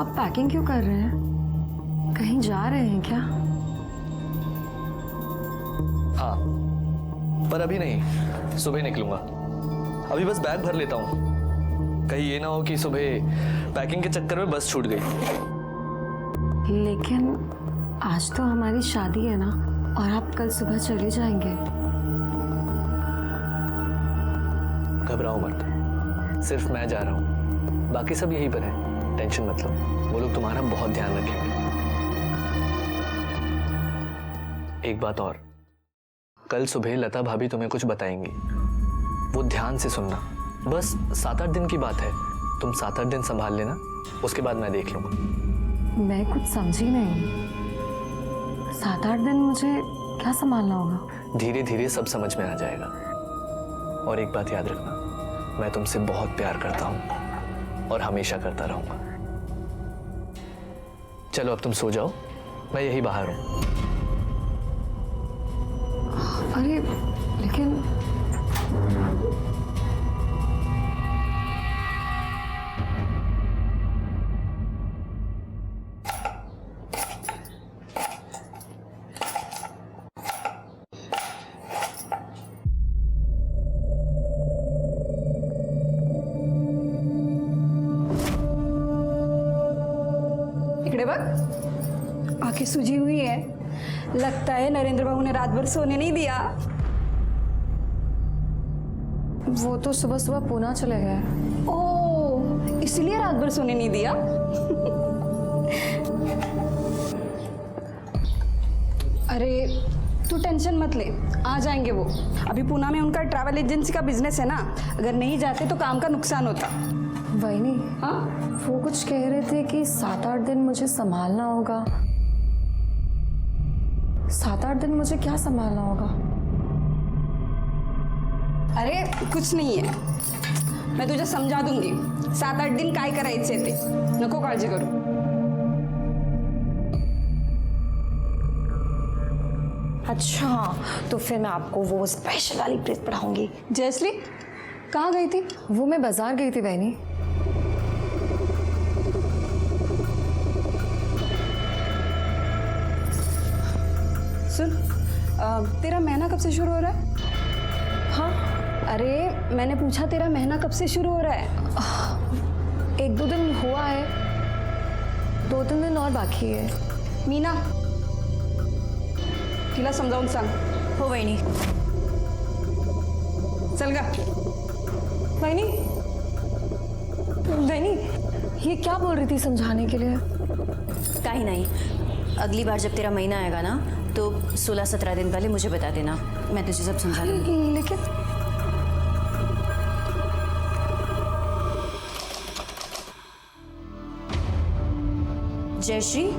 आप पैकिंग क्यों कर रहे हैं? कहीं जा रहे हैं क्या? हाँ, पर अभी नहीं, सुबह निकलूंगा। अभी बस बैग भर लेता हूँ, कहीं ये ना हो कि सुबह पैकिंग के चक्कर में बस छूट गई। लेकिन आज तो हमारी शादी है ना, और आप कल सुबह चले जाएंगे। घबराओ मत, सिर्फ मैं जा रहा हूँ, बाकी सब यहीं पर है, टेंशन मत लो। वो लोग तुम्हारा बहुत ध्यान रखेंगे। एक बात और, कल सुबह लता भाभी तुम्हें कुछ बताएंगी, वो ध्यान से सुनना। बस 7-8 दिन की बात है, तुम 7-8 दिन संभाल लेना, उसके बाद मैं देख लूंगा। मैं कुछ समझी नहीं। 7-8 दिन मुझे क्या संभालना होगा? धीरे धीरे सब समझ में आ जाएगा। और एक बात याद रखना, मैं तुमसे बहुत प्यार करता हूं और हमेशा करता रहूंगा। चलो अब तुम सो जाओ, मैं यही बाहर हूं। अरे लेकिन इकडे बघ, आंखें सूजी हुई है। लगता है नरेंद्र बाबू ने रात भर सोने नहीं दिया। वो तो सुबह सुबह पूना चले गए। ओह, इसलिए रात भर सोने नहीं दिया। अरे तू टेंशन मत ले, आ जाएंगे वो। अभी पूना में उनका ट्रैवल एजेंसी का बिजनेस है ना, अगर नहीं जाते तो काम का नुकसान होता। वही नहीं, हाँ, वो कुछ कह रहे थे कि 7-8 दिन मुझे संभालना होगा। 7-8 दिन मुझे क्या संभालना होगा? अरे कुछ नहीं है, मैं तुझे समझा दूंगी। 7-8 दिन काय करायचे ते, नको काळजी करू। अच्छा, तो फिर मैं आपको वो स्पेशल वाली प्रेस पढ़ाऊंगी। जयश्री कहाँ गई थी? वो मैं बाजार गई थी बहनी। सुन, तेरा महीना कब से शुरू हो रहा है? हाँ, अरे मैंने पूछा तेरा महीना कब से शुरू हो रहा है? 1-2 दिन हुआ है, 2-3 दिन और बाकी है। मीना, तिला समजावून सांग। हो वहिनी। चल गा। वहिनी, वहिनी, ये क्या बोल रही थी समझाने के लिए? कहीं नहीं, अगली बार जब तेरा महीना आएगा ना, तो 16-17 दिन पहले मुझे बता देना, मैं तुझे सब समझा दूंगी। लेकिन जयश्री,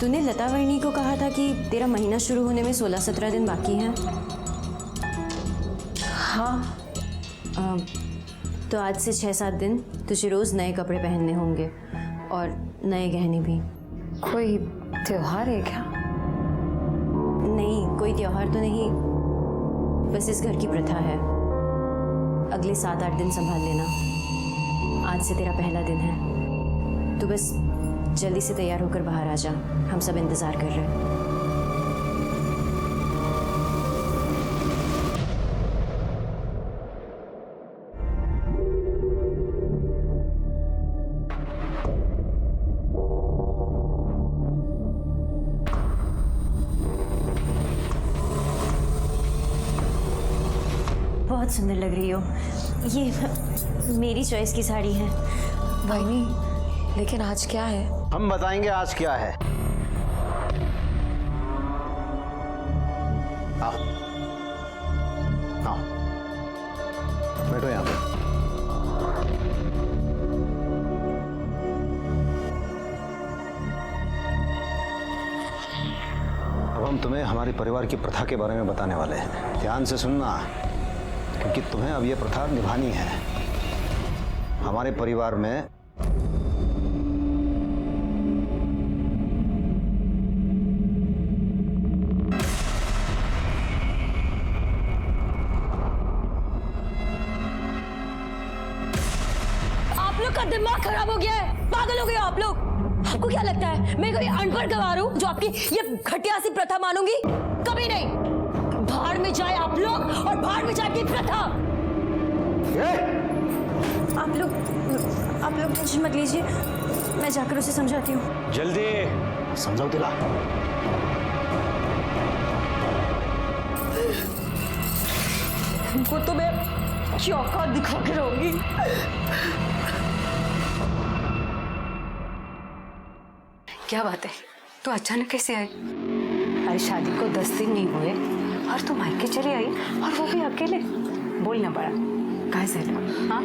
तूने लता वर्णी को कहा था कि तेरा महीना शुरू होने में 16-17 दिन बाकी हैं। हाँ, तो आज से 6-7 दिन तुझे रोज़ नए कपड़े पहनने होंगे और नए गहने भी। कोई त्योहार है क्या? नहीं, कोई त्योहार तो नहीं, बस इस घर की प्रथा है। अगले 7-8 दिन संभाल लेना। आज से तेरा पहला दिन है, तो बस जल्दी से तैयार होकर बाहर आ जा, हम सब इंतज़ार कर रहे हैं। बहुत सुंदर लग रही हो, ये मेरी चॉइस की साड़ी है। वहिनी, लेकिन आज क्या है? हम बताएंगे आज क्या है। आओ आओ, बैठो यहाँ पे। अब हम तुम्हें हमारे परिवार की प्रथा के बारे में बताने वाले हैं। ध्यान से सुनना, क्योंकि तुम्हें अब ये प्रथा निभानी है। हमारे परिवार में आपका दिमाग खराब हो गया है, पागल हो गए हो आप लोग। आपको क्या लगता है मैं कोई अनपढ़ गवार हूँ जो आपकी ये घटिया सी प्रथा मानूंगी? कभी नहीं। बाहर में जाए आप लोग और बाहर में जाए आपकी प्रथा। आप लोग टेंशन मत लीजिए, मैं जाकर उसे समझाती हूँ। जल्दी समझाओ तिला। इनको तो मैं चौका दिखा के रहूंगी। क्या बात है, तू अचानक कैसे आई? अरे शादी को 10 दिन नहीं हुए और तू मायके चली आई, और वो भी अकेले। बोलना पड़ा कहाँ से? हाँ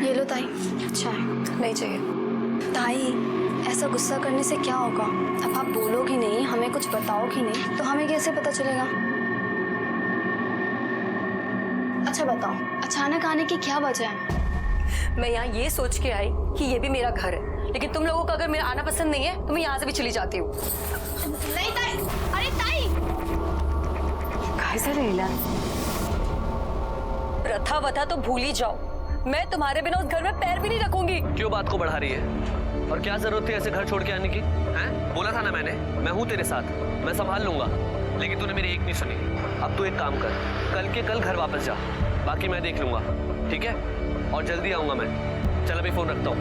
ये लो ताई, चाय। नहीं चाहिए ताई, ऐसा गुस्सा करने से क्या होगा? अब आप बोलोगी नहीं, हमें कुछ बताओगी नहीं, तो हमें कैसे पता चलेगा? अच्छा बताओ, अचानक आने की क्या वजह है? मैं यहाँ ये सोच के आई कि ये भी मेरा घर है, लेकिन तुम लोगों को अगर मेरा आना पसंद नहीं है तो मैं यहाँ से भी चली जाती हूँ। नहीं ताई, अरे ताई, कहाँ से रहीला? प्रथा वथा तो भूल ही जाओ, मैं तुम्हारे बिना उस घर में पैर भी नहीं रखूंगी। क्यों बात को बढ़ा रही है? और क्या जरूरत थी ऐसे घर छोड़ के आने की? हैं? बोला था ना मैंने, मैं हूँ तेरे साथ, मैं संभाल लूंगा। लेकिन तूने मेरी एक नहीं सुनी। अब तू एक काम कर, कल के कल घर वापस जा, बाकी मैं देख लूंगा, ठीक है? और जल्दी आऊंगा मैं। चल अभी फोन रखता हूँ।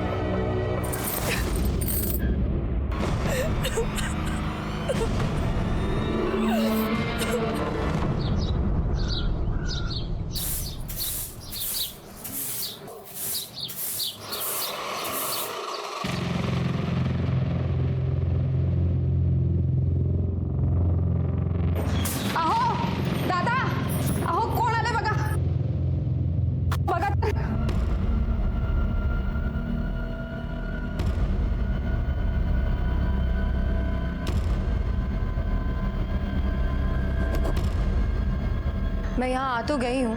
मैं यहाँ आ तो गई हूँ,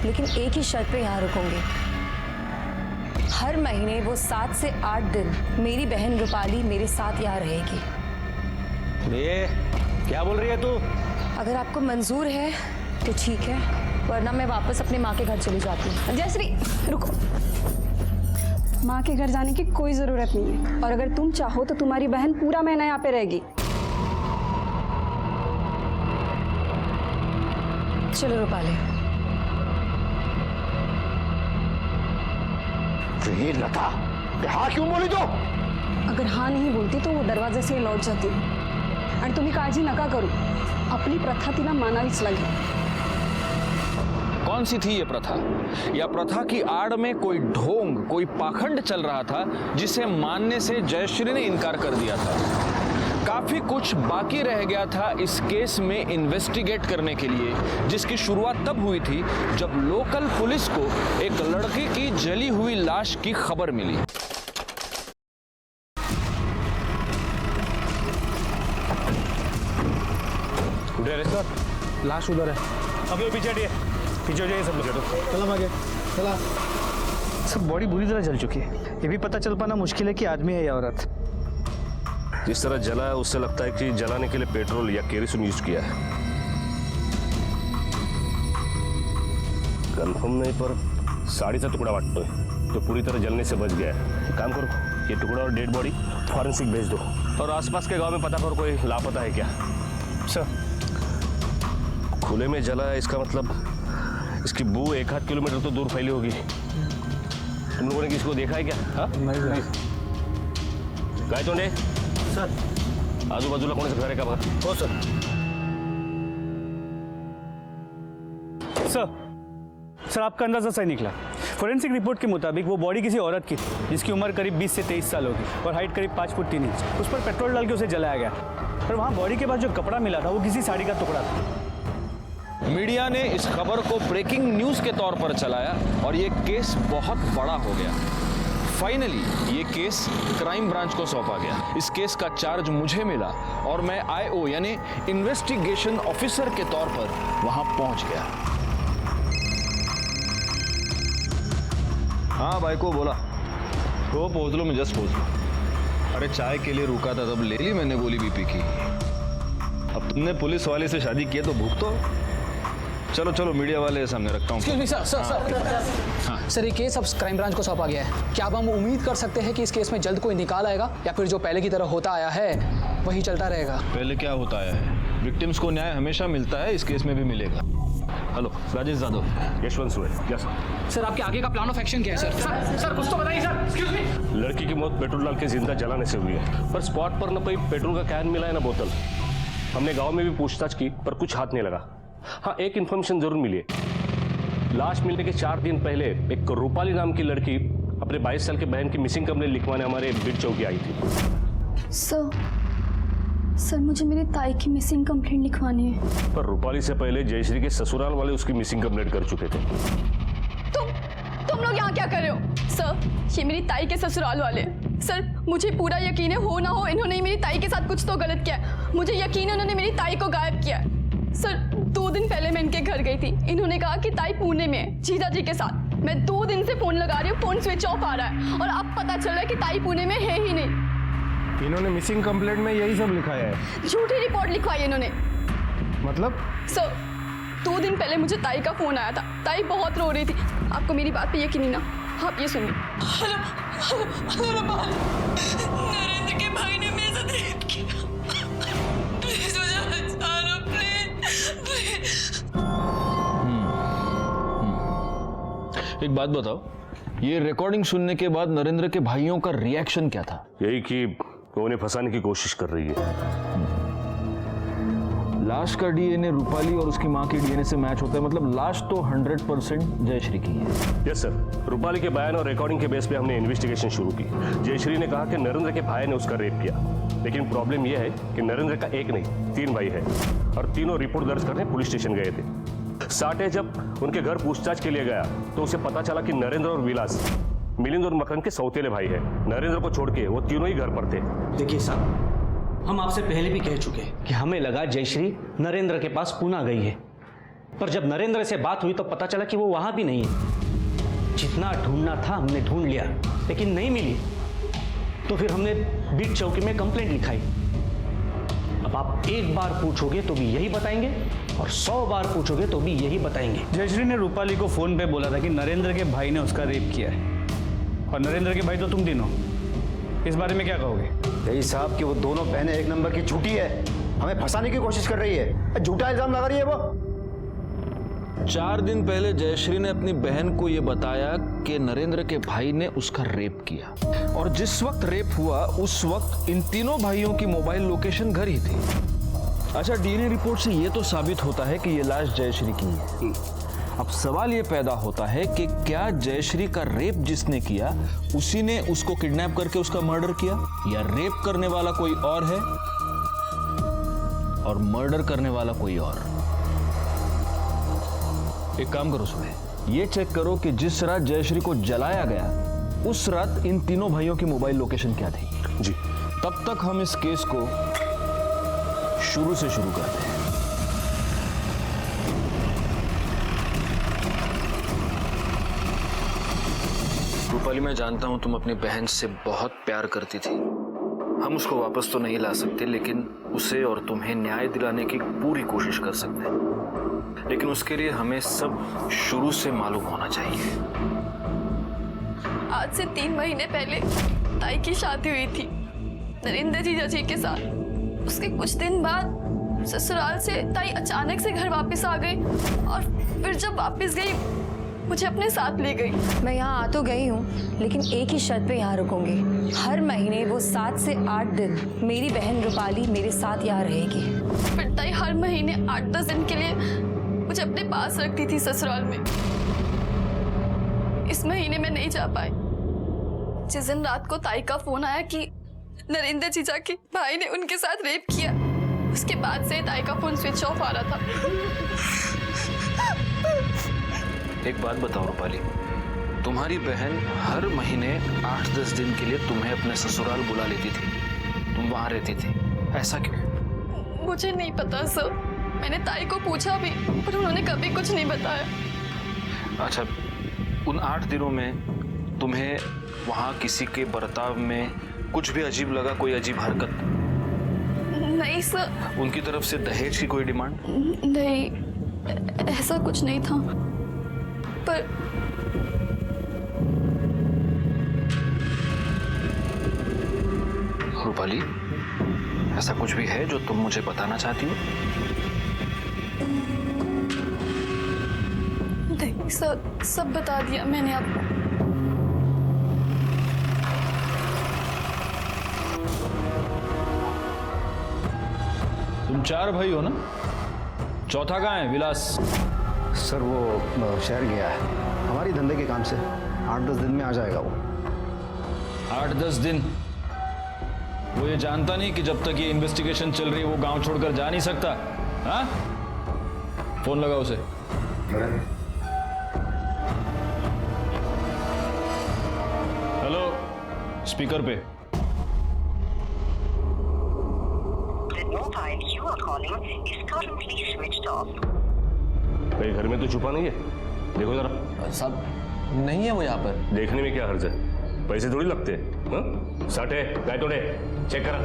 लेकिन एक ही शर्त पे यहाँ रुकूंगी। हर महीने वो 7 से 8 दिन मेरी बहन रूपाली मेरे साथ यहाँ रहेगी। ये क्या बोल रही है तू? अगर आपको मंजूर है तो ठीक है, वरना मैं वापस अपने माँ के घर चली जाती हूँ। जयश्री रुको, माँ के घर जाने की कोई जरूरत नहीं है, और अगर तुम चाहो तो तुम्हारी बहन पूरा महीना यहाँ पे रहेगी। चलो रूपाली। ये लता, हाँ क्यों बोली तो? अगर हाँ नहीं बोलती तो वो दरवाजे से लौट जाती, और तुम्ही काळजी नका करू, आपली प्रथा तिला मानावीच लागेल। कौन सी थी ये प्रथा? या प्रथा की आड़ में कोई ढोंग, कोई पाखंड चल रहा था जिसे मानने से जयश्री ने इनकार कर दिया था। काफी कुछ बाकी रह गया था इस केस में इन्वेस्टिगेट करने के लिए, जिसकी शुरुआत तब हुई थी जब लोकल पुलिस को एक लड़के की जली हुई लाश की खबर मिली। उधर है सर, लाश उधर है। अभी पीछे हटिए, पीछे हो जाइए सब लोग। चलो आगे, चला। सब बॉडी बुरी तरह जल चुकी है, ये भी पता चल पाना मुश्किल है कि आदमी है या औरत। जिस तरह जला है उससे लगता है कि जलाने के लिए पेट्रोल या केरोसिन यूज किया है। कंफर्म नहीं, पर साड़ी सा टुकड़ा वाटतोय तो पूरी तरह जलने से बच गया है। एक काम करो, ये टुकड़ा और डेड बॉडी फॉरेंसिक भेज दो, और आसपास के गांव में पता करो कोई लापता है क्या। सर खुले में जला है, इसका मतलब इसकी बू 1-8 किलोमीटर तो दूर फैली होगी। तुम लोगों ने किसी को देखा है क्या? हाँ नहीं। काय तोंडे सर, आजूबाजूला कोणाचं घर आहे का बघा? हो सर। सर आपका अंदाजा सही निकला। फोरेंसिक रिपोर्ट के मुताबिक वो बॉडी किसी औरत की थी जिसकी उम्र करीब 20 से 23 साल होगी और हाइट करीब 5 फुट 3 इंच। उस पर पेट्रोल डाल के उसे जलाया गया, और वहाँ बॉडी के पास जो कपड़ा मिला था वो किसी साड़ी का टुकड़ा था। मीडिया ने इस खबर को ब्रेकिंग न्यूज के तौर पर चलाया और ये केस बहुत बड़ा हो गया। फाइनली ये केस क्राइम ब्रांच को सौंपा गया। इस केस का चार्ज मुझे मिला और मैं आईओ यानी इन्वेस्टिगेशन ऑफिसर के तौर पर वहां पहुंच गया। हाँ भाई को बोला। वो पहुंच लो, मैं जस्ट पहुंच लो। अरे चाय के लिए रुका था, तब ले ली मैंने गोली बीपी की। अब तुमने पुलिस वाले से शादी की है तो भूख तो। चलो चलो मीडिया वाले सामने रखता हूँ। सर ये केस अब क्राइम ब्रांच को सौंपा गया है। क्या अब हम उम्मीद कर सकते हैं कि इस केस में जल्द कोई निकाल आएगा या फिर जो पहले की तरह होता आया है वही चलता रहेगा? पहले क्या होता आया है, विक्टिम्स को न्याय हमेशा मिलता है, इस केस में भी मिलेगा। हेलो, राजेश यादव, यशवंत सुए। यस सर आपके आगे का प्लान ऑफ एक्शन क्या है? सर कुछ तो बताइए सर। Excuse me. लड़की की मौत पेट्रोल डाल के जिंदा जलाने से हुई है, पर स्पॉट पर न कोई पेट्रोल का कैन मिला है न बोतल। हमने गांव में भी पूछताछ की पर कुछ हाथ नहीं लगा। हाँ, एक इन्फॉर्मेशन जरूर मिली है। लाश मिलने के 4 दिन पहले एक रूपाली नाम की लड़की अपने 22 साल की बहन की मिसिंग कंप्लेंट लिखवाने हमारे बिट चौकी आई थी। सर मुझे मेरी ताई की मिसिंग कंप्लेंट लिखवानी है। पर रूपाली से पहले जयश्री के ससुराल वाले उसकी मिसिंग कंप्लेंट कर चुके थे। तुम लोग यहाँ क्या कर रहे हो? सर ये मेरी ताई के ससुराल वाले। सर मुझे पूरा यकीन है, हो ना हो इन्होंने मेरी ताई के साथ कुछ तो गलत किया है। मुझे यकीन है उन्होंने मेरी ताई को गायब किया है। सर 2 दिन पहले मैं इनके घर गई थी, इन्होंने कहा कि ताई पुणे में है जीजा जी के साथ। मैं 2 दिन से फोन लगा रही हूँ, फोन स्विच ऑफ आ रहा है और अब पता चल रहा है कि ताई पुणे में है ही नहीं। इन्होंने मिसिंग कंप्लेंट में यही सब लिखाया है? झूठी रिपोर्ट लिखवाई है इन्होंने। मतलब? सर 2 दिन पहले मुझे ताई का फोन आया था, ताई बहुत रो रही थी। आपको मेरी बात पे यकीन नहीं ना? आप ये सुनिए। नरेंद्र के भाई ने मेरे साथ रेप किया। प्लीज मुझे बचा लो, प्लीज। एक बात बताओ, ये रिकॉर्डिंग सुनने के बाद नरेंद्र के भाइयों का रिएक्शन क्या था? यही कि वो उन्हें फंसाने की कोशिश कर रही है। लाश का डीएनए रूपाली और उसकी मां की डीएनए से मैच होता है, मतलब लाश तो 100% जयश्री की है। यस सर, रूपाली के बयान और रिकॉर्डिंग के बेस पे हमने इन्वेस्टिगेशन शुरू की। जयश्री ने कहा कि नरेंद्र के भाई ने उसका रेप किया, लेकिन प्रॉब्लम यह है कि नरेंद्र का एक नहीं 3 भाई है और तीनों रिपोर्ट दर्ज करने पुलिस स्टेशन गए थे। साठे जब उनके घर पूछताछ के लिए गया तो उसे पता चला कि नरेंद्र और विलास मिलिंद और मकरंद के सौतेले भाई है। नरेंद्र को छोड़ के वो तीनों ही घर पर थे। देखिए साहब, हम आपसे पहले भी कह चुके हैं कि हमें लगा जयश्री नरेंद्र के पास पूना गई है, पर जब नरेंद्र से बात हुई तो पता चला कि वो वहां भी नहीं है। जितना ढूंढना था हमने ढूंढ लिया, लेकिन नहीं मिली तो फिर हमने बीट चौकी में कंप्लेंट लिखाई। अब आप एक बार पूछोगे तो भी यही बताएंगे और 100 बार पूछोगे तो भी यही बताएंगे। जयश्री ने रूपाली को फोन पे बोला था कि नरेंद्र के भाई ने उसका रेप किया है, और नरेंद्र के भाई तो तुम तीनों। इस बारे में क्या कहोगे? यही साहब कि वो दोनों बहनें एक नंबर की झूठी है, हमें फंसाने की कोशिश कर रही है, झूठा इल्जाम लगा रही है वो। 4 दिन पहले जयश्री ने अपनी बहन को यह बताया कि नरेंद्र के भाई ने उसका रेप किया, और जिस वक्त रेप हुआ उस वक्त इन तीनों भाइयों की मोबाइल लोकेशन घर ही थी। अच्छा, डीएनए रिपोर्ट से यह तो साबित होता है कि यह लाश जयश्री की है। अब सवाल ये पैदा होता है कि क्या जयश्री का रेप जिसने किया उसी ने उसको किडनैप करके उसका मर्डर किया, या रेप करने वाला कोई और है और मर्डर करने वाला कोई और? एक काम करो सुबह, ये चेक करो कि जिस रात जयश्री को जलाया गया उस रात इन तीनों भाइयों की मोबाइल लोकेशन क्या थी। जी, तब तक हम इस केस को शुरू से शुरू करते हैं। रूपाली, मैं जानता हूं तुम अपनी बहन से बहुत प्यार करती थी। हम उसको वापस तो नहीं ला सकते, लेकिन उसे और तुम्हें न्याय दिलाने की पूरी कोशिश कर सकते हैं। लेकिन उसके लिए हमें सब शुरू से मालूम होना चाहिए। आज से 3 महीने पहले ताई की शादी हुई थी नरेंद्र जीजा जी के साथ। उसके कुछ दिन बाद ससुराल से ताई अचानक से घर वापस आ गई, और फिर जब वापस गई मुझे अपने साथ ले गई। मैं यहाँ आ तो गई हूँ, लेकिन एक ही शर्त पे यहाँ रुकूंगी। हर महीने वो 7 से 8 दिन मेरी बहन रूपाली मेरे साथ यहाँ रहेगी। फिर ताई हर महीने 8-10 दिन के लिए मुझे अपने पास रखती थी ससुराल में। इस महीने में नहीं जा पाई। जिस दिन रात को ताई का फोन आया कि नरेंद्र जीजा के भाई ने उनके साथ रेप किया, उसके बाद से ताई का फोन स्विच ऑफ आ रहा था। एक बात बताओ रूपाली, तुम्हारी बहन हर महीने 8-10 दिन के लिए तुम्हें अपने ससुराल बुला लेती थी, तुम वहां रहती थी, ऐसा क्यों? मुझे नहीं पता सर, मैंने ताई को पूछा भी पर उन्होंने कभी कुछ नहीं बताया। अच्छा, उन 8 दिनों में तुम्हें वहां किसी के बर्ताव में कुछ भी अजीब लगा, कोई अजीब हरकत? नहीं सर। उनकी तरफ से दहेज की कोई डिमांड? नहीं। ऐसा कुछ नहीं था, पर रूपाली, ऐसा कुछ भी है जो तुम मुझे बताना चाहती हो? नहीं सर, सब बता दिया मैंने आपको। तुम 4 भाई हो ना? चौथा कहाँ है? विलास? सर वो शहर गया है हमारी धंधे के काम से। 8-10 दिन में आ जाएगा वो। 8-10 दिन? वो ये जानता नहीं कि जब तक ये इन्वेस्टिगेशन चल रही है वो गांव छोड़कर जा नहीं सकता? हाँ? फोन लगा उसे। हेलो, स्पीकर पे। कहीं घर में तो छुपा नहीं है? देखो जरा। साहब नहीं है वो यहाँ पर। देखने में क्या हर्ज है? पैसे थोड़ी लगते हैं। हाँ? साठे गाय तोड़े, चेक करा।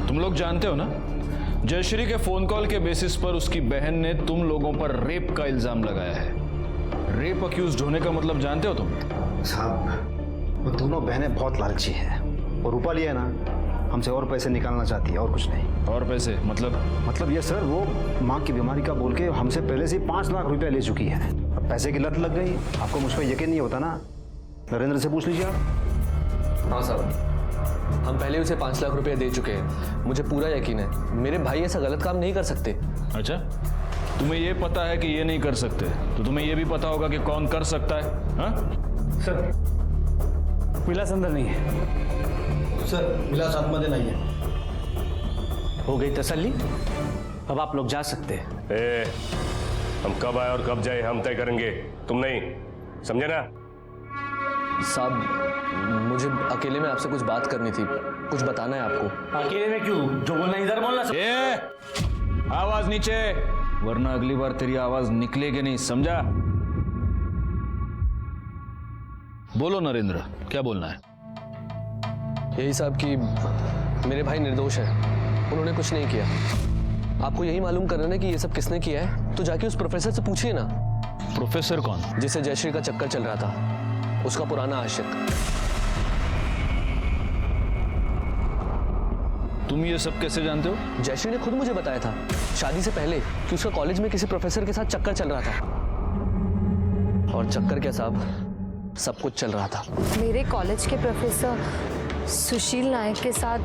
तुम लोग जानते हो ना, जयश्री के फोन कॉल के बेसिस पर उसकी बहन ने तुम लोगों पर रेप का इल्जाम लगाया है। रेप अक्यूज्ड होने का मतलब जानते हो तुम? साहब वो दोनों बहनें बहुत लालची हैं। और रूपाली है ना, हमसे और पैसे निकालना चाहती है और कुछ नहीं। और पैसे मतलब ये सर, वो माँ की बीमारी का बोल के हमसे पहले से 5 लाख रुपया ले चुकी है। अब पैसे की लत लग गई। आपको मुझ पर यकीन नहीं होता ना, नरेंद्र से पूछ लीजिए आप। हाँ साहब, हम पहले उसे 5 लाख रुपए दे चुके हैं। मुझे पूरा यकीन है मेरे भाई ऐसा गलत काम नहीं कर सकते। अच्छा, तुम्हें ये पता है कि ये नहीं कर सकते, तो तुम्हें ये भी पता होगा कि कौन कर सकता है? हाँ? सर विलास अंदर नहीं है। सर विलास आत्महत्या नहीं है। हो गई तसल्ली? अब आप लोग जा सकते हैं। हम कब आए और कब जाए हम तय करेंगे, तुम नहीं। समझे ना? साहब मुझे अकेले में आपसे कुछ बात करनी थी, कुछ बताना है आपको। अकेले में क्यों? जो बोलना इधर बोलना। आवाज नीचे, वरना अगली बार तेरी आवाज निकलेगी नहीं, समझा? बोलो नरेंद्र, क्या बोलना है? यही साहब कि मेरे भाई निर्दोष हैं, उन्होंने कुछ नहीं किया। आपको यही मालूम करना है कि ये सब किसने किया है, तो जाके उस प्रोफेसर से पूछिए ना। प्रोफेसर कौन? जिसे जयश्री का चक्कर चल रहा था, उसका पुराना आशिक। तुम ये सब कैसे जानते हो? जयश्री ने खुद मुझे बताया था शादी से पहले कि उसका कॉलेज में किसी प्रोफेसर के साथ चक्कर चल रहा था। और चक्कर क्या साहब, सब कुछ चल रहा था। मेरे कॉलेज के प्रोफेसर सुशील नायक के साथ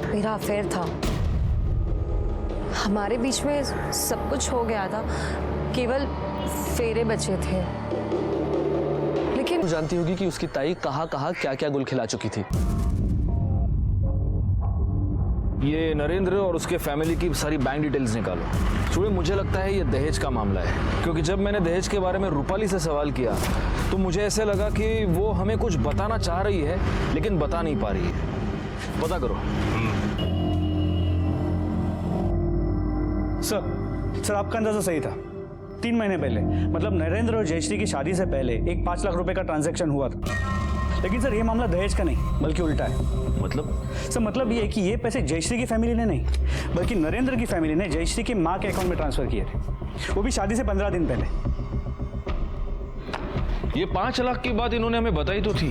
मेरा अफेयर था। हमारे बीच में सब कुछ हो गया था, केवल फेरे बचे थे। लेकिन तू जानती होगी कि उसकी ताई कहाँ कहाँ क्या क्या गुल खिला चुकी थी। ये नरेंद्र और उसके फैमिली की सारी बैंक डिटेल्स निकालो। सुनिए, मुझे लगता है ये दहेज का मामला है, क्योंकि जब मैंने दहेज के बारे में रूपाली से सवाल किया तो मुझे ऐसे लगा कि वो हमें कुछ बताना चाह रही है लेकिन बता नहीं पा रही है। पता करो। सर आपका अंदाजा सही था। 3 महीने पहले, मतलब नरेंद्र और जयश्री की शादी से पहले एक 5 लाख रुपए का ट्रांजैक्शन हुआ था। लेकिन सर ये मामला दहेज का नहीं बल्कि उल्टा है। मतलब ये है कि ये पैसे जयश्री की फैमिली ने नहीं बल्कि नरेंद्र की फैमिली ने जयश्री की माँ के अकाउंट में ट्रांसफर किए थे, वो भी शादी से 15 दिन पहले। ये 5 लाख की बात इन्होंने हमें बताई तो थी,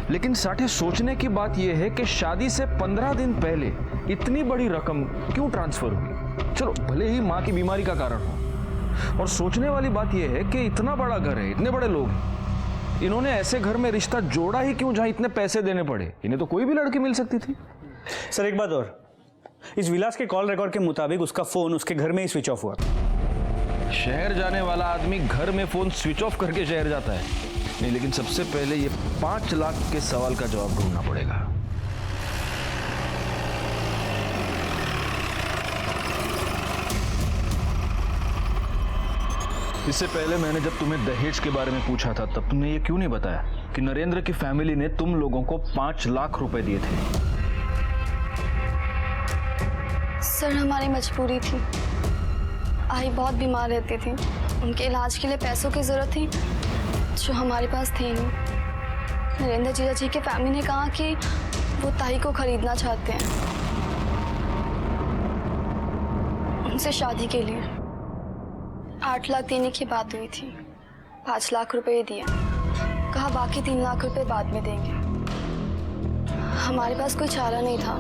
लेकिन साठे सोचने की बात यह है कि शादी से 15 दिन पहले इतनी बड़ी रकम क्यों ट्रांसफर हुई? चलो भले ही माँ की बीमारी का कारण हो, और सोचने वाली बात यह है कि इतना बड़ा घर है, इतने बड़े लोग, इन्होंने ऐसे घर में रिश्ता जोड़ा ही क्यों जहां इतने पैसे देने पड़े? इन्हें तो कोई भी लड़की मिल सकती थी। सर एक बात और, इस विलास के कॉल रिकॉर्ड के मुताबिक उसका फोन उसके घर में ही स्विच ऑफ हुआ। शहर जाने वाला आदमी घर में फोन स्विच ऑफ करके शहर जाता है? नहीं, लेकिन सबसे पहले ये 5 लाख के सवाल का जवाब ढूंढना पड़ेगा। इससे पहले मैंने जब तुम्हें दहेज के बारे में पूछा था तब तुमने ये क्यों नहीं बताया कि नरेंद्र की फैमिली ने तुम लोगों को 5 लाख रुपए दिए थे? सर हमारी मजबूरी थी। आई बहुत बीमार रहती थी, उनके इलाज के लिए पैसों की ज़रूरत थी जो हमारे पास थे नहीं। नरेंद्र जीजा जी के फैमिली ने कहा कि वो ताई को खरीदना चाहते हैं। उनसे शादी के लिए 8 लाख देने की बात हुई थी। 5 लाख रुपए दिए, कहा बाकी 3 लाख रुपए बाद में देंगे। हमारे पास कोई चारा नहीं था,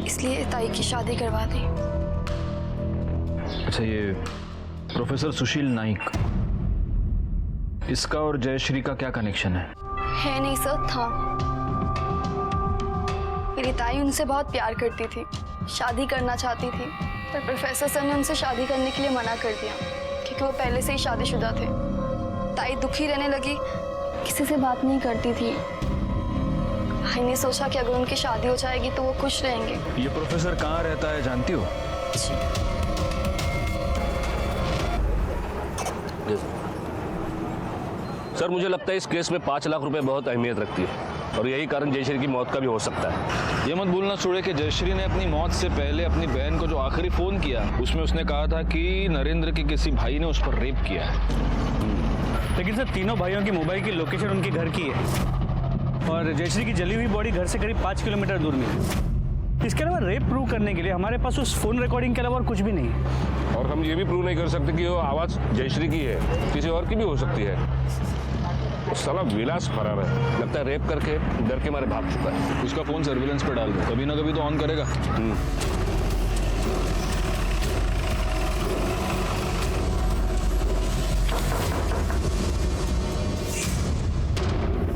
इसलिए ताई की शादी करवा दी। अच्छा, ये प्रोफेसर सुशील नाइक, इसका और जयश्री का क्या कनेक्शन है? है नहीं सर, था। मेरी ताई उनसे बहुत प्यार करती थी, शादी करना चाहती थी, पर प्रोफेसर सर ने उनसे शादी करने के लिए मना कर दिया क्योंकि वो पहले से ही शादीशुदा थे। ताई दुखी रहने लगी, किसी से बात नहीं करती थी। भाई ने सोचा कि अगर उनकी शादी हो जाएगी तो वो खुश रहेंगे। ये प्रोफेसर कहाँ रहता है जानती हो? सर, मुझे लगता है इस केस में 5 लाख रुपए बहुत अहमियत रखती है और यही कारण जयश्री की मौत का भी हो सकता है। ये मत भूलना सुड़े कि जयश्री ने अपनी मौत से पहले अपनी बहन को जो आखिरी फोन किया उसमें उसने कहा था कि नरेंद्र के किसी भाई ने उस पर रेप किया है। लेकिन सर, तीनों भाइयों की मोबाइल की लोकेशन उनके घर की है और जयश्री की जली हुई बॉडी घर से करीब 5 किलोमीटर दूर में है। इसके अलावा रेप प्रूव करने के लिए हमारे पास उस फोन रिकॉर्डिंग के अलावा और कुछ भी नहीं है। और हम ये भी प्रूव नहीं कर सकते कि वो आवाज़ जयश्री की है, किसी और की भी हो सकती है। उस साला विलास फरार है, लगता है रेप करके डर के मारे भाग चुका है। उसका फोन सर्विलेंस पे डाल दो, कभी ना कभी तो ऑन करेगा।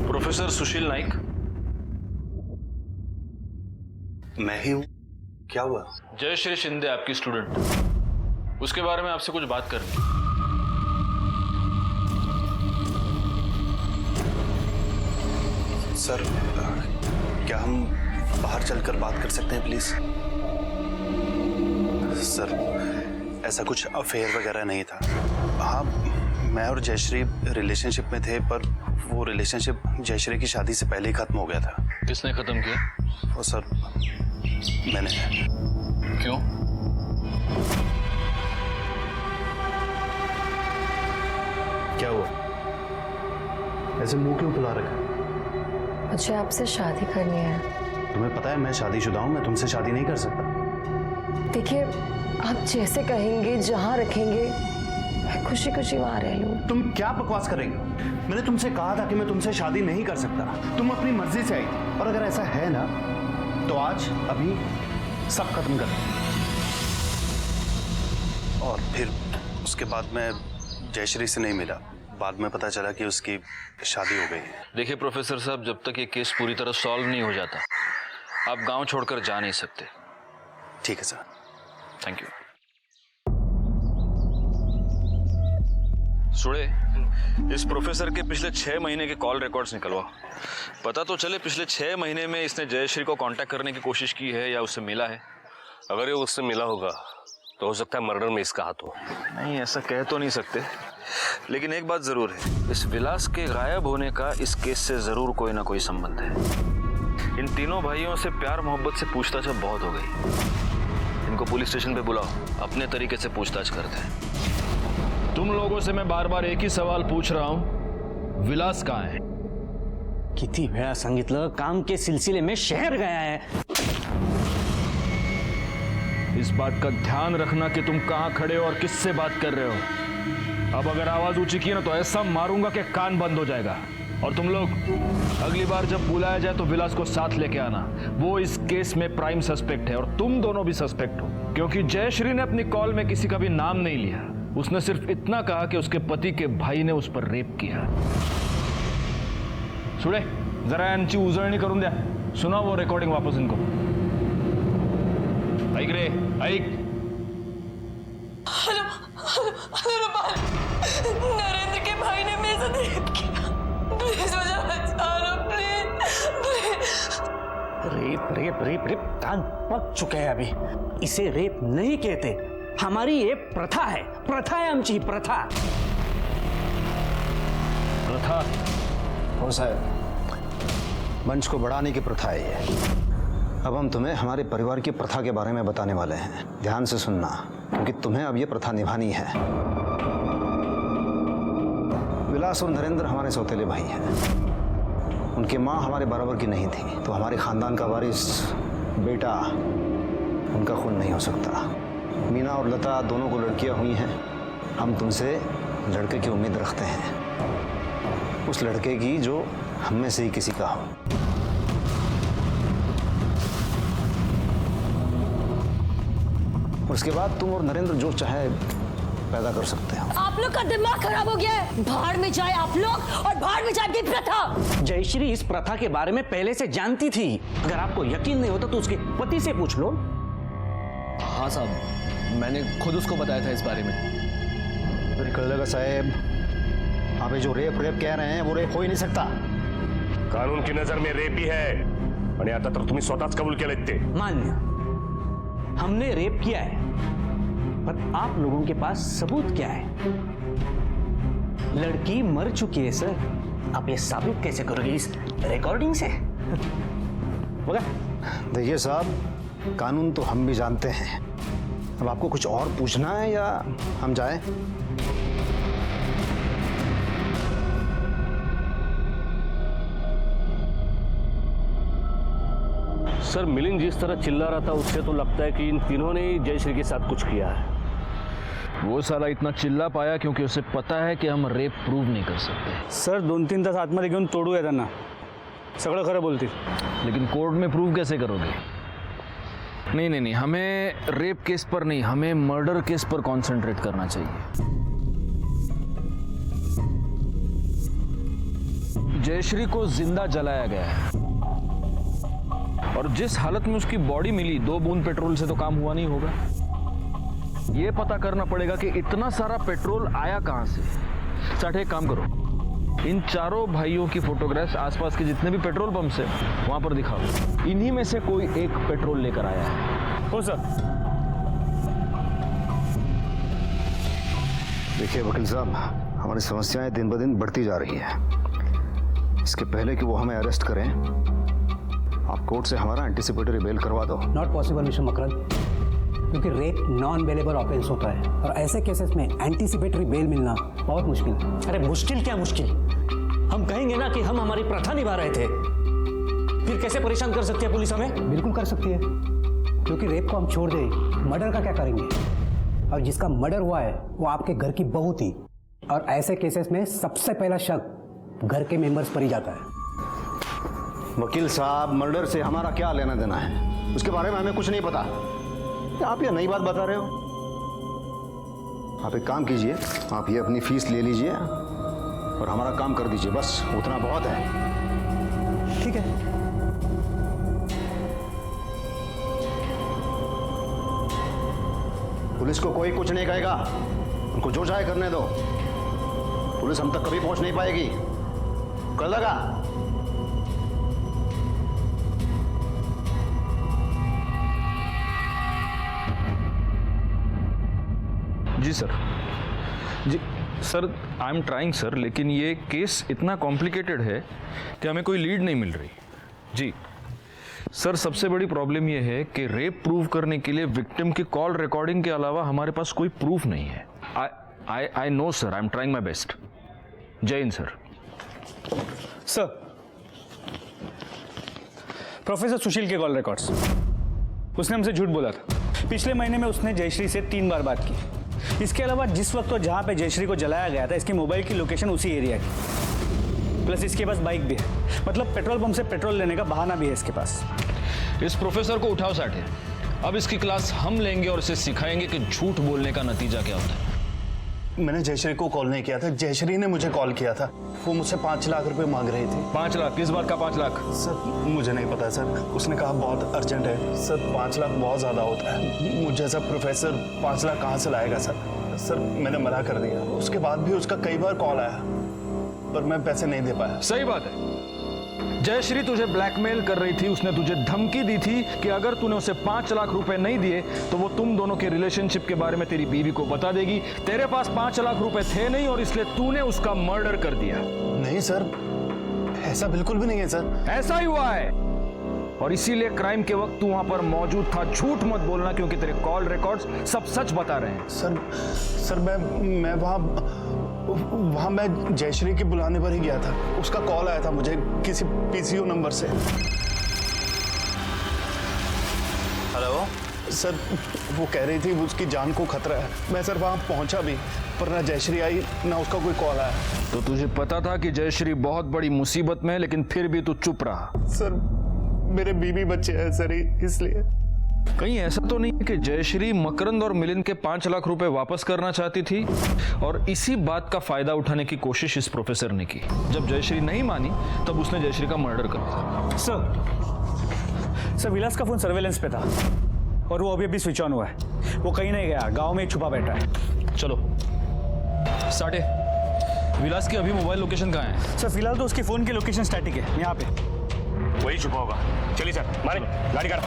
प्रोफेसर सुशील नाइक, मैं ही हूँ। क्या हुआ? जयश्री शिंदे आपकी स्टूडेंट, उसके बारे में आपसे कुछ बात करनी। सर, क्या हम बाहर चलकर बात कर सकते हैं प्लीज? सर, ऐसा कुछ अफेयर वगैरह नहीं था। हाँ, मैं और जयश्री रिलेशनशिप में थे, पर वो रिलेशनशिप जयश्री की शादी से पहले ही खत्म हो गया था। किसने खत्म किया? वो सर, मैंने। क्यों? क्या हुआ? ऐसे मुंह क्यों फुला रखा? मुझे आपसे शादी करनी है। तुम्हें पता है मैं शादीशुदा हूँ, मैं तुमसे शादी नहीं कर सकता। देखिए, आप जैसे कहेंगे, जहाँ रखेंगे, मैं खुशी खुशी वहाँ रह लूँ। तुम क्या बकवास करेंगे? मैंने तुमसे कहा था कि मैं तुमसे शादी नहीं कर सकता। तुम अपनी मर्जी से आई थी, और अगर ऐसा है ना तो आज अभी सब खत्म कर दो। और फिर उसके बाद मैं जयश्री से नहीं मिला। बाद में पता चला कि उसकी शादी हो गई है। देखिए प्रोफेसर साहब, जब तक ये केस पूरी तरह सॉल्व नहीं हो जाता आप गांव छोड़कर जा नहीं सकते। ठीक है सर। Thank you. सुड़े, इस प्रोफेसर के पिछले 6 महीने के कॉल रिकॉर्ड्स निकलवा। पता तो चले पिछले 6 महीने में इसने जयश्री को कांटेक्ट करने की कोशिश की है या उससे मिला है। अगर ये उससे मिला होगा तो हो सकता है मर्डर में इसका हाथ हो। नहीं, ऐसा कह तो नहीं सकते, लेकिन एक बात जरूर है, इस विलास के गायब होने का इस केस से जरूर कोई ना कोई संबंध है। इन तीनों भाइयों से प्यार मोहब्बत से पूछताछ अब बहुत हो गई। इनको पुलिस स्टेशन पे बुलाओ, अपने तरीके से पूछताछ करते हैं। तुम लोगों से मैं बार बार एक ही सवाल पूछ रहा हूं, विलास कहाँ है? किती वेळा सांगितलं, काम के सिलसिले में शहर गया है। इस बात का ध्यान रखना कि तुम कहां खड़े हो और किससे बात कर रहे हो। अब अगर आवाज ऊंची की ना तो ऐसा मारूंगा कि कान बंद हो जाएगा। और तुम लोग अगली बार जब बुलाया जाए तो विलास को साथ लेके आना। वो इस केस में प्राइम सस्पेक्ट है और तुम दोनों भी सस्पेक्ट हो, क्योंकि जयश्री ने अपनी कॉल में किसी का भी नाम नहीं लिया। उसने सिर्फ इतना कहा कि उसके पति के भाई ने उस पर रेप किया। सुड़े, जरा यांची उजळणी करून द्या। सुना वो रिकॉर्डिंग वापस इनको। ऐक रे, ऐक। हेलो, रुपाल, नरेंद्र के भाई ने मेरे साथ रेप किया। प्लीज मुझे बचा लो, please. Rape rape rape rape कान पक चुके हैं अभी। इसे रेप नहीं कहते, हमारी ये प्रथा है। प्रथा है आमची प्रथा। प्रथा? हो साहब, मंच को बढ़ाने की प्रथा है ये। अब हम तुम्हें हमारे परिवार की प्रथा के बारे में बताने वाले हैं। ध्यान से सुनना, क्योंकि तुम्हें अब ये प्रथा निभानी है। विलास और नरेंद्र हमारे सौतेले भाई हैं। उनकी माँ हमारे बराबर की नहीं थी, तो हमारे खानदान का वारिस बेटा उनका खून नहीं हो सकता। मीना और लता दोनों को लड़कियां हुई हैं। हम तुमसे लड़के की उम्मीद रखते हैं, उस लड़के की जो हम में से ही किसी का हो। उसके बाद तुम और नरेंद्र जो चाहे पैदा कर सकते हो। आप लोग का दिमाग खराब हो गया है। भाड़ में जाए आप लोग और भाड़ में जाए आपकी प्रथा। जयश्री इस प्रथा के बारे में पहले से जानती थी। अगर आपको यकीन नहीं होता तो उसके पति से पूछ लो। हाँ साहब, मैंने खुद उसको बताया था इस बारे में। कळलेगा साहेब, आप ये जो रेप कह रहे हैं वो रेप हो ही नहीं सकता। कानून की नजर में रेप ही है आणि आता तर तुम्ही स्वतःच कबूल केलेत ते। मान्य, हमने रेप किया है, पर आप लोगों के पास सबूत क्या है? लड़की मर चुकी है सर। आप ये साबित कैसे करोगे इस रिकॉर्डिंग से? देखिए साहब, कानून तो हम भी जानते हैं। अब आपको कुछ और पूछना है या हम जाएं? सर, मिलिंद जिस तरह चिल्ला रहा था उससे तो लगता है कि इन तीनों ने ही जयश्री के साथ कुछ किया है। वो साला इतना चिल्ला पाया क्योंकि उसे पता है कि हम रेप प्रूव नहीं कर सकते। सर 2-3 तास आतमध्ये घेऊन तोडूया त्यांना, सगळं खरं बोलतील। लेकिन कोर्ट में प्रूव कैसे करोगे? नहीं, हमें रेप केस पर नहीं, हमें मर्डर केस पर कंसंट्रेट करना चाहिए। जयश्री को जिंदा जलाया गया है और जिस हालत में उसकी बॉडी मिली, 2 बूंद पेट्रोल से तो काम हुआ नहीं होगा। यह पता करना पड़ेगा कि इतना सारा पेट्रोल आया कहां से। सर एक काम करो, इन चारों भाइयों की फोटोग्राफ्स आसपास के जितने भी पेट्रोल पंप है वहां पर दिखाओ। इन्हीं में से कोई एक पेट्रोल लेकर आया है। हो सर। देखिए वकील साहब, हमारी समस्याएं दिन ब दिन बढ़ती जा रही है। इसके पहले कि वो हमें अरेस्ट करें, आप कोर्ट से हमारा एंटीसिपेटरी बेल करवा दो। नॉट पॉसिबल मिस्टर मकरंद, क्योंकि रेप नॉन बेलेबल ऑफेंस होता है और ऐसे केसेस में एंटीसिपेटरी बेल मिलना बहुत मुश्किल है। अरे मुश्किल क्या मुश्किल, हम कहेंगे ना कि हम हमारी प्रथा निभा रहे थे, फिर कैसे परेशान कर सकती है पुलिस हमें? बिल्कुल कर सकती है, क्योंकि रेप को हम छोड़ दें, मर्डर का क्या करेंगे? और जिसका मर्डर हुआ है वो आपके घर की बहू थी, और ऐसे केसेस में सबसे पहला शक घर के मेंबर्स पर ही जाता है। वकील साहब, मर्डर से हमारा क्या लेना देना है? उसके बारे में हमें कुछ नहीं पता। आप ये नई बात बता रहे हो? आप एक काम कीजिए, आप ये अपनी फीस ले लीजिए और हमारा काम कर दीजिए, बस उतना बहुत है। ठीक है। पुलिस को कोई कुछ नहीं कहेगा, उनको जो चाहे करने दो। पुलिस हम तक कभी पहुंच नहीं पाएगी, कर लगा? जी सर, जी sir, I am trying sir, लेकिन ये केस इतना कॉम्प्लिकेटेड है कि हमें कोई लीड नहीं मिल रही। जी सर, सबसे बड़ी प्रॉब्लम ये है कि रेप प्रूव करने के लिए विक्टिम की कॉल रिकॉर्डिंग के अलावा हमारे पास कोई प्रूफ नहीं है। I know sir, I am trying my best. जय हिंद सर। सर, प्रोफेसर सुशील के कॉल रिकॉर्ड्स, उसने हमसे झूठ बोला था। पिछले महीने में उसने जयश्री से 3 बार बात की। इसके अलावा जिस वक्त और जहां पे जयश्री को जलाया गया था, इसकी मोबाइल की लोकेशन उसी एरिया की, प्लस इसके पास बाइक भी है। मतलब पेट्रोल पंप से पेट्रोल लेने का बहाना भी है इसके पास। इस प्रोफेसर को उठाओ साठे, अब इसकी क्लास हम लेंगे और इसे सिखाएंगे कि झूठ बोलने का नतीजा क्या होता है। मैंने जयश्री को कॉल नहीं किया था, जयश्री ने मुझे कॉल किया था। वो मुझसे 5 लाख रुपए मांग रही थी। 5 लाख? किस बात का 5 लाख? सर मुझे नहीं पता सर, उसने कहा बहुत अर्जेंट है। सर 5 लाख बहुत ज़्यादा होता है, मुझे जैसा प्रोफेसर 5 लाख कहाँ से लाएगा सर? सर मैंने मना कर दिया। उसके बाद भी उसका कई बार कॉल आया, पर मैं पैसे नहीं दे पाया। सही बात है, जयश्री तुझे ब्लैकमेल कर रही थी। उसने तुझे धमकी दी थी कि अगर तूने उसे 5 लाख रुपए नहीं दिए तो वो तुम दोनों के रिलेशनशिप के बारे में तेरी बीवी को बता देगी। तेरे पास 5 लाख रुपए थे नहीं और इसलिए तूने उसका मर्डर कर दिया। नहीं सर, ऐसा बिल्कुल भी नहीं है सर। ऐसा ही हुआ है और इसीलिए क्राइम के वक्त तू वहां पर मौजूद था। झूठ मत बोलना, क्योंकि तेरे कॉल रिकॉर्ड्स सब सच बता रहे हैं। सर मैं वहाँ मैं जयश्री के बुलाने पर ही गया था। उसका कॉल आया था मुझे किसी पीसीओ नंबर से। हेलो सर वो कह रही थी उसकी जान को खतरा है। मैं सर वहाँ पहुँचा भी, पर ना जयश्री आई ना उसका कोई कॉल आया। तो तुझे पता था कि जयश्री बहुत बड़ी मुसीबत में है, लेकिन फिर भी तू चुप रहा। सर मेरे बीवी बच्चे हैं सर, इसलिए। कहीं ऐसा तो नहीं कि जयश्री मकरंद और मिलिंद के 5 लाख रुपए वापस करना चाहती थी और इसी बात का फायदा उठाने की कोशिश इस प्रोफेसर ने की? जब जयश्री नहीं मानी तब उसने जयश्री का मर्डर कर दिया। सर विलास का फोन सर्वेलेंस पे था और वो अभी स्विच ऑन हुआ है। वो कहीं नहीं गया, गांव में ही छुपा बैठा है। चलो साटे, विलास की अभी मोबाइल लोकेशन कहाँ है? सर फिलहाल तो उसके फोन की लोकेशन स्टैटिक है, यहाँ पे। वही छुपा होगा। चलिए सर, मारे गाड़ी काट।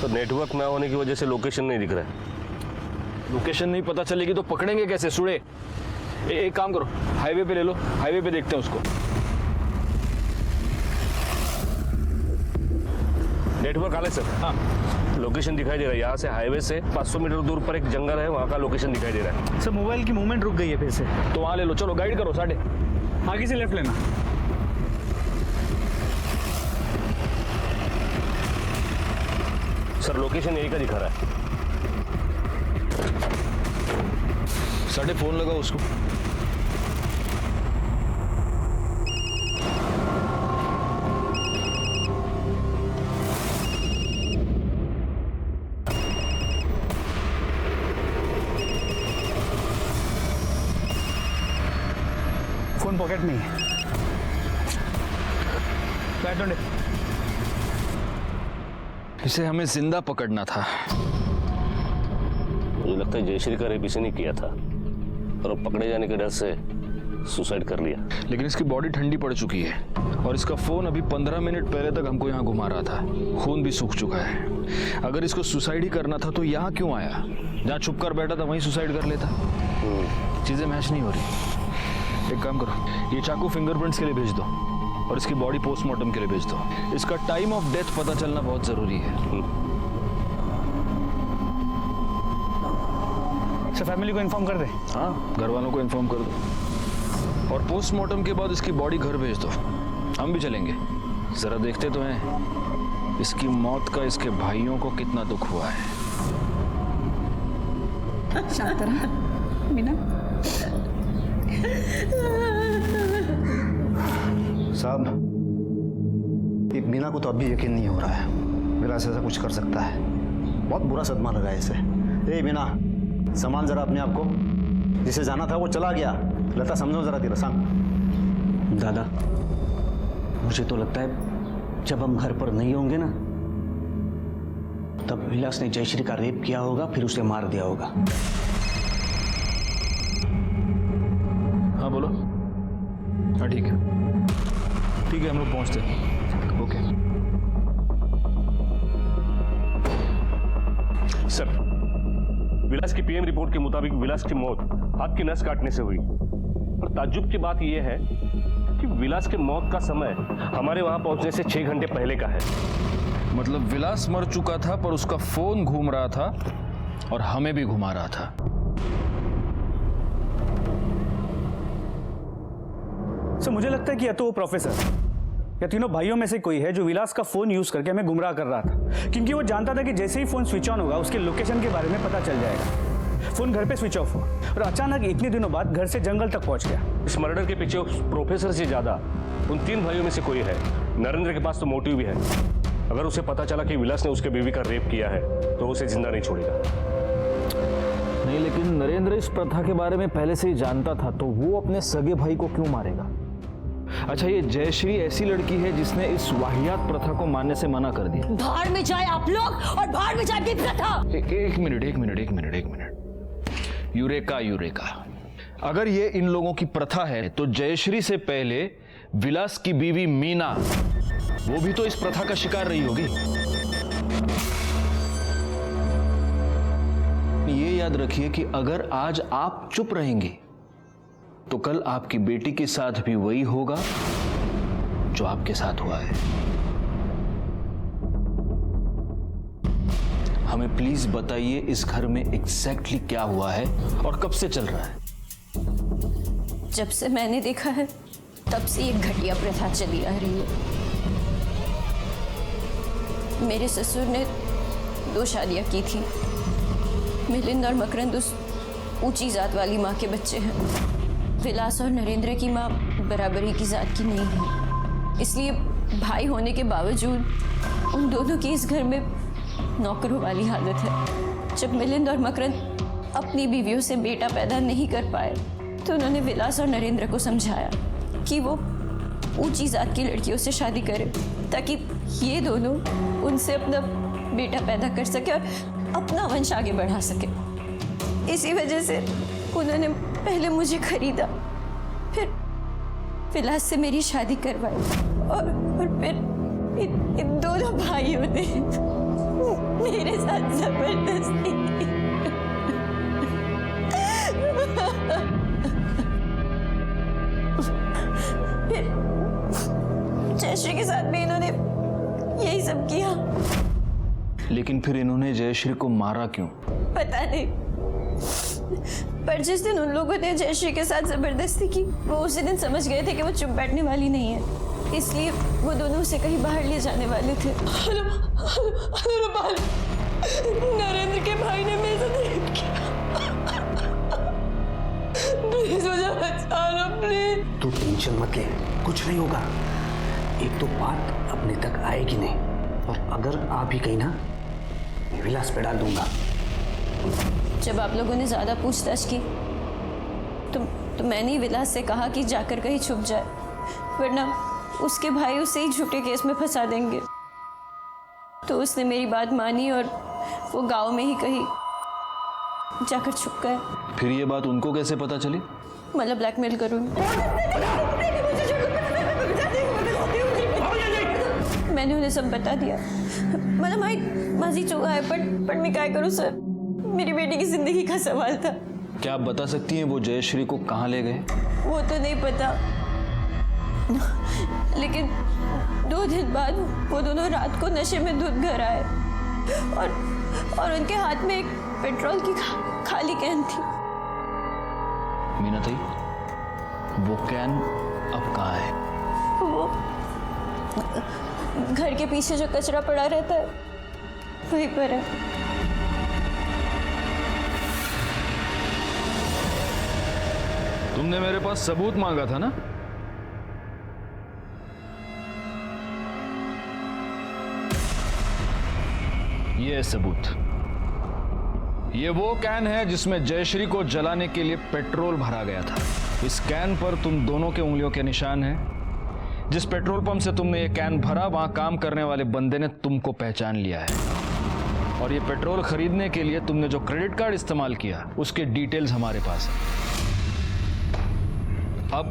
तो नेटवर्क ना होने की वजह से लोकेशन नहीं दिख रहा है। लोकेशन नहीं पता चलेगी तो पकड़ेंगे कैसे सुड़े? एक काम करो, हाईवे पे ले लो, हाईवे पे देखते हैं उसको। नेटवर्क आले सर। हाँ लोकेशन दिखाई दे रहा है। यहाँ से हाईवे से 500 मीटर दूर पर एक जंगल है, वहाँ का लोकेशन दिखाई दे रहा है। सर मोबाइल की मूवमेंट रुक गई है फिर से। तो वहाँ ले लो। चलो गाइड करो साटे। आगे से लेफ्ट लेना। सर लोकेशन यही का दिखा रहा है। साटे फोन लगाओ उसको। फोन पॉकेट में है। बैठ दो। इसे हमें जिंदा पकड़ना था। मुझे लगता है जयश्री का रेप इसी ने किया था और अब पकड़े जाने के डर से सुसाइड कर लिया। लेकिन इसकी बॉडी ठंडी पड़ चुकी है और इसका फोन अभी 15 मिनट पहले तक हमको यहाँ घुमा रहा था। खून भी सूख चुका है। अगर इसको सुसाइड ही करना था तो यहाँ क्यों आया? जहाँ छुप कर बैठा था वहीं सुसाइड कर लेता। चीजें मैच नहीं हो रही। एक काम करो, ये चाकू फिंगरप्रिंट्स के लिए भेज दो और इसकी बॉडी पोस्टमार्टम के लिए भेज दो। इसका टाइम ऑफ डेथ पता चलना बहुत जरूरी है। सर फैमिली को इन्फॉर्म कर दे। हाँ घर वालों को इन्फॉर्म कर दो और पोस्टमार्टम के बाद इसकी बॉडी घर भेज दो। हम भी चलेंगे। जरा देखते तो हैं इसकी मौत का इसके भाइयों को कितना दुख हुआ है। शांत रहा मीना। साहब ये मीना को तो अभी यकीन नहीं हो रहा है विलास ऐसा कुछ कर सकता है। बहुत बुरा सदमा लगा है इसे। ए मीना संभाल जरा अपने आप को। जिसे जाना था वो चला गया। लता समझो जरा तेरा संग। दादा मुझे तो लगता है जब हम घर पर नहीं होंगे ना तब विलास ने जयश्री का रेप किया होगा, फिर उसे मार दिया होगा। हाँ बोलो। हाँ ठीक है ठीक है, हम लोग पहुंचते हैं। ओके सर विलास की पीएम रिपोर्ट के मुताबिक विलास की मौत हाथ की नस काटने से हुई। और ताज्जुब की बात यह है कि विलास के मौत का समय हमारे वहां पहुंचने से 6 घंटे पहले का है। मतलब विलास मर चुका था पर उसका फोन घूम रहा था और हमें भी घुमा रहा था। सर मुझे लगता है कि या तो वो प्रोफेसर या तीनों भाइयों में से कोई है जो विलास का फोन यूज करके हमें गुमराह कर रहा था, क्योंकि वो जानता था कि जैसे ही फोन स्विच ऑन होगा उसके लोकेशन के बारे में पता चल जाएगा। फोन घर पे स्विच ऑफ हुआ और अचानक इतने दिनों बाद घर से जंगल तक पहुंच गया। इस मर्डर के पीछे उस प्रोफेसर से ज्यादा उन 3 भाइयों में से कोई है। नरेंद्र के पास तो मोटिव भी है। अगर उसे पता चला कि विलास ने उसके बीवी का रेप किया है तो उसे जिंदा नहीं छोड़ेगा। नहीं लेकिन नरेंद्र इस प्रथा के बारे में पहले से ही जानता था, तो वो अपने सगे भाई को क्यों मारेगा? अच्छा ये जयश्री ऐसी लड़की है जिसने इस वाहियात प्रथा को मानने से मना कर दिया। बाहर में जाए आप लोग और बाहर में जाए की प्रथा। एक मिनट। यूरेका यूरेका, अगर ये इन लोगों की प्रथा है तो जयश्री से पहले विलास की बीवी मीना वो भी तो इस प्रथा का शिकार रही होगी। ये याद रखिए कि अगर आज आप चुप रहेंगे तो कल आपकी बेटी के साथ भी वही होगा जो आपके साथ हुआ है। हमें प्लीज बताइए इस घर में एग्जैक्टली क्या हुआ है और कब से चल रहा है। जब से मैंने देखा है तब से ये घटिया प्रथा चली आ रही है। मेरे ससुर ने 2 शादियां की थी। मिलिंद और मकरंद उस ऊंची जात वाली माँ के बच्चे हैं। विलास और नरेंद्र की माँ बराबरी की जात की नहीं है, इसलिए भाई होने के बावजूद उन दोनों की इस घर में नौकरों वाली हालत है। जब मिलिंद और मकरंद अपनी बीवियों से बेटा पैदा नहीं कर पाए तो उन्होंने विलास और नरेंद्र को समझाया कि वो ऊंची जात की लड़कियों से शादी करें ताकि ये दोनों उनसे अपना बेटा पैदा कर सके और अपना वंश आगे बढ़ा सके। इसी वजह से उन्होंने पहले मुझे खरीदा, फिर विलास से मेरी शादी करवाई और फिर इन दोनों भाइयों ने मेरे साथ जबरदस्ती की। फिर जयश्री के साथ भी इन्होंने यही सब किया। लेकिन फिर इन्होंने जयश्री को मारा क्यों? पता नहीं, पर जिस दिन उन लोगों ने जयश्री के साथ जबरदस्ती की वो उसी दिन समझ गए थे कि वो चुप बैठने वाली नहीं है, इसलिए वो दोनों उसे कहीं बाहर ले जाने वाले थे। नरेंद्र के भाई ने मेरे साथ रेप किया। प्लीज मुझे बचा लो, प्लीज। तू टेंशन मत ले, कुछ नहीं होगा। एक तो बात अपने तक आएगी नहीं, और अगर आ भी गई ना, विलास पे डाल दूंगा। जब आप लोगों ने ज्यादा पूछताछ की तो मैंने ही विलास से कहा कि जाकर कहीं छुप जाए, वरना उसके भाई उसे ही झूठे केस में फंसा देंगे। तो उसने मेरी बात मानी और वो गांव में ही कहीं जाकर छुप गए। फिर ये बात उनको कैसे पता चली? मतलब ब्लैकमेल करूंगी। मैंने उन्हें सब बता दिया। मतलब भाई माजी चुका है, पर मैं क्या करूं सर, मेरी बेटी की जिंदगी का सवाल था। क्या आप बता सकती हैं वो जयश्री को कहाँ ले गए? वो तो नहीं पता, लेकिन 2 दिन बाद वो दोनों रात को नशे में धुत घर आए और उनके हाथ में एक पेट्रोल की खाली कैन थी। मीनाताई, वो कैन अब कहाँ है? वो घर के पीछे जो कचरा पड़ा रहता है वहीं पर है। तुमने मेरे पास सबूत मांगा था ना? ये है सबूत। ये वो कैन है जिसमें जयश्री को जलाने के लिए पेट्रोल भरा गया था। इस कैन पर तुम दोनों के उंगलियों के निशान हैं। जिस पेट्रोल पंप से तुमने ये कैन भरा, वहां काम करने वाले बंदे ने तुमको पहचान लिया है। और ये पेट्रोल खरीदने के लिए तुमने जो क्रेडिट कार्ड इस्तेमाल किया, उसके डिटेल्स हमारे पास है। अब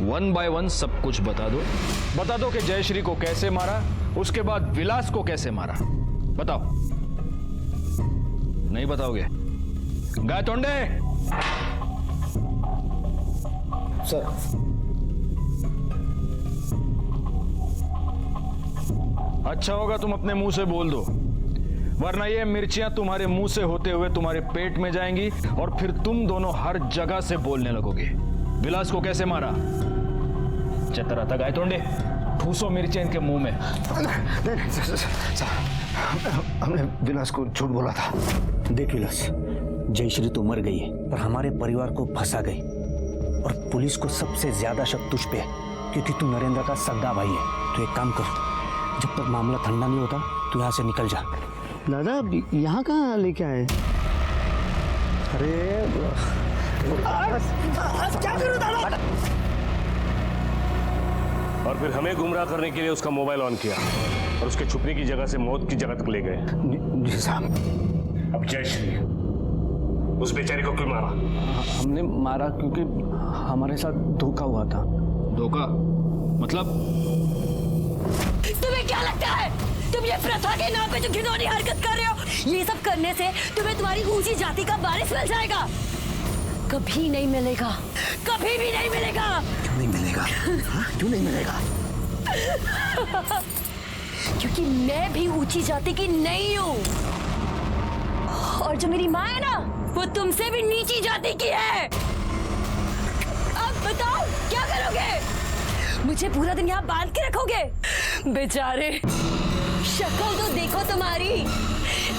1 बाय 1 सब कुछ बता दो कि जयश्री को कैसे मारा, उसके बाद विलास को कैसे मारा। बताओ। नहीं बताओगे? गायतोंडे सर। अच्छा होगा तुम अपने मुंह से बोल दो, वरना ये मिर्चियां तुम्हारे मुंह से होते हुए तुम्हारे पेट में जाएंगी और फिर तुम दोनों हर जगह से बोलने लगोगे। विलास को कैसे मारा? चतरा था गायतोंडे, ठूसो मिर्चियां इनके मुंह में। हमने विलास को झूठ बोला था। देख विलास, जयश्री तो मर गई है, पर हमारे परिवार को फंसा गई, और पुलिस को सबसे ज्यादा शक तुझ पे है, क्योंकि तू नरेंद्र का सगा भाई है। तो एक काम कर, जब तक मामला ठंडा नहीं होता तू यहाँ से निकल जा। दादा यहाँ कहाँ लेके आए? अरे क्या करूं दादा? और फिर हमें गुमराह करने के लिए उसका मोबाइल ऑन किया और उसके छुपने की जगह से मौत की जगह तक ले गए। जी साहब। अब जयश्री, उस बेचारे को क्यों मारा? हमने मारा क्योंकि हमारे साथ धोखा हुआ था। धोखा मतलब? तुम्हें क्या लगता है तुम ये प्रथा के नाम पे जो घिनौनी हरकत कर रहे हो, ये सब करने से तुम्हें तुम्हारी ऊंची जाति का वारिस मिल जाएगा? कभी नहीं मिलेगा, कभी भी नहीं मिलेगा। क्यों नहीं मिलेगा? क्यों नहीं मिलेगा? क्योंकि मैं भी ऊंची जाति की नहीं हूँ, और जो मेरी माँ है ना, वो तुमसे भी नीची जाति की है। अब बताओ मुझे पूरा दिन यहाँ बांध के रखोगे? बेचारे, शक्ल तो देखो तुम्हारी,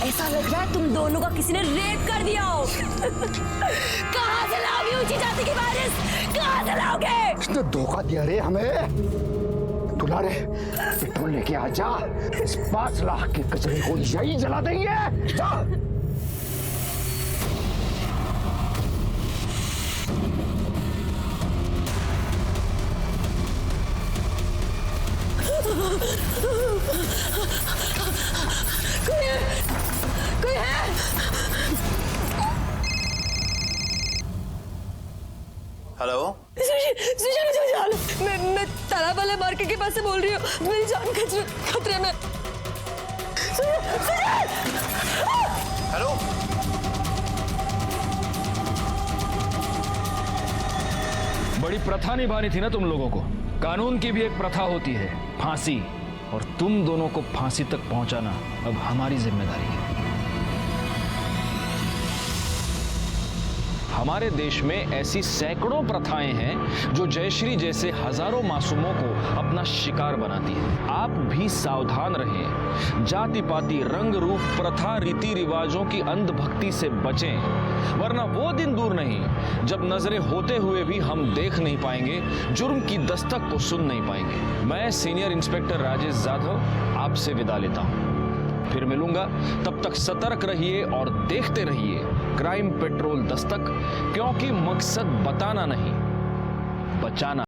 ऐसा लग रहा है तुम दोनों का किसी ने रेप कर दिया हो। कहाँ से लाओगे ऊंची जाति की बारिश? कहाँ से लाओगे? इसने धोखा दिया रे हमें। दुलारे, पेट्रोल लेके आ जा, इस 5 लाख के कचरे को यही जला देंगे। जा। कोई है? हेलो, मैं तालाब वाले मार्केट के पास से बोल रही हूँ। मेरी जान खतरे में। हेलो, बड़ी प्रथा निभानी थी ना तुम लोगों को। कानून की भी एक प्रथा होती है, फांसी, और तुम दोनों को फांसी तक पहुंचाना अब हमारी जिम्मेदारी है। हमारे देश में ऐसी सैकड़ों प्रथाएं हैं जो जयश्री जैसे हजारों मासूमों को अपना शिकार बनाती है। आप भी सावधान रहें, जाति पाति रंग रूप प्रथा रीति रिवाजों की अंधभक्ति से बचें, वरना वो दिन दूर नहीं जब नजरें होते हुए भी हम देख नहीं पाएंगे, जुर्म की दस्तक को सुन नहीं पाएंगे। मैं सीनियर इंस्पेक्टर राजेश जाधव आपसे विदा लेता हूं, फिर मिलूंगा। तब तक सतर्क रहिए और देखते रहिए क्राइम पेट्रोल दस्तक, क्योंकि मकसद बताना नहीं, बचाना।